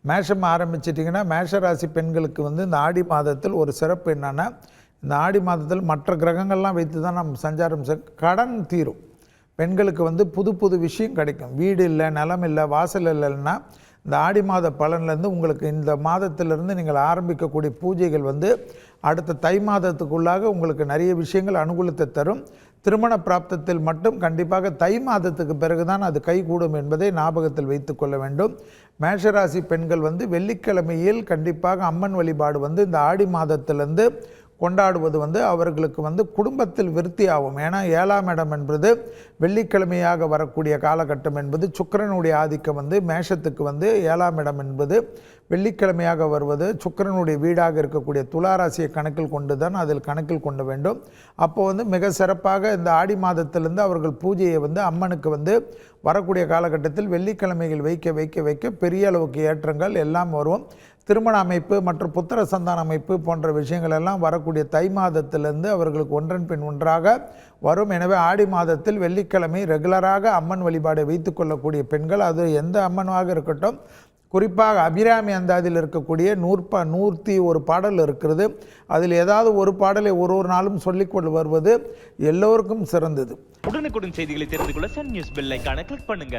மேஷம் ஆரம்பிச்சிட்டிங்கன்னா மேஷ ராசி பெண்களுக்கு வந்து இந்த ஆடி மாதத்தில் ஒரு சிறப்பு என்னென்னா, இந்த ஆடி மாதத்தில் மற்ற கிரகங்கள்லாம் வைத்து தான் நம்ம சஞ்சாரம் கடன் தீரும். பெண்களுக்கு வந்து புது புது விஷயம் கிடைக்கும். வீடு இல்லை, நிலம் இல்லை, வாசல் இல்லைன்னா இந்த ஆடி மாத பலன்லேருந்து உங்களுக்கு இந்த மாதத்திலிருந்து நீங்கள் ஆரம்பிக்கக்கூடிய பூஜைகள் வந்து அடுத்த தை மாதத்துக்குள்ளாக உங்களுக்கு நிறைய விஷயங்கள் அனுகூலத்தை தரும். திருமண பிராப்தத்தில் மட்டும் கண்டிப்பாக தை மாதத்துக்கு பிறகுதான் அது கைகூடும் என்பதை ஞாபகத்தில் வைத்து கொள்ள வேண்டும். மேஷராசி பெண்கள் வந்து வெள்ளிக்கிழமையில் கண்டிப்பாக அம்மன் வழிபாடு வந்து இந்த ஆடி மாதத்திலிருந்து கொண்டாடுவது வந்து அவர்களுக்கு வந்து குடும்பத்தில் விருத்தி ஆகும். ஏன்னா 7ஆம் இடம் என்பது வெள்ளிக்கிழமையாக வரக்கூடிய காலகட்டம் என்பது சுக்கிரனுடைய ஆதிக்கம் வந்து மேஷத்துக்கு வந்து 7ஆம் இடம் என்பது வெள்ளிக்கிழமையாக வருவது சுக்கிரனுடைய வீடாக இருக்கக்கூடிய துளாராசியை கணக்கில் கொண்டு தான் அதில் கணக்கில் கொண்டு வேண்டும். அப்போ வந்து மிக சிறப்பாக இந்த ஆடி மாதத்திலிருந்து அவர்கள் பூஜையை வந்து அம்மனுக்கு வந்து வரக்கூடிய காலகட்டத்தில் வெள்ளிக்கிழமைகள் வைக்க வைக்க வைக்க பெரிய அளவுக்கு ஏற்றங்கள் எல்லாம் வரும். திருமண அமைப்பு மற்றும் புத்திர சந்தான அமைப்பு போன்ற விஷயங்கள் எல்லாம் வரக்கூடிய தை மாதத்திலிருந்து அவர்களுக்கு ஒன்றன் பின் ஒன்றாக வரும். எனவே ஆடி மாதத்தில் வெள்ளிக்கிழமை ரெகுலராக அம்மன் வழிபாடை வைத்து கொள்ளக்கூடிய பெண்கள், அது எந்த அம்மனாக இருக்கட்டும், குறிப்பாக அபிராமி அந்தாதியில் இருக்கக்கூடிய 101 பாடல் இருக்கிறது. அதில் ஏதாவது ஒரு பாடலை ஒரு நாளும் சொல்லிக்கொண்டு வருவது எல்லோருக்கும் சிறந்தது. உடனுக்குடன் செய்திகளை தெரிந்து கொள்ள சன் நியூஸ் பெல் ஐகானை கிளிக் பண்ணுங்க.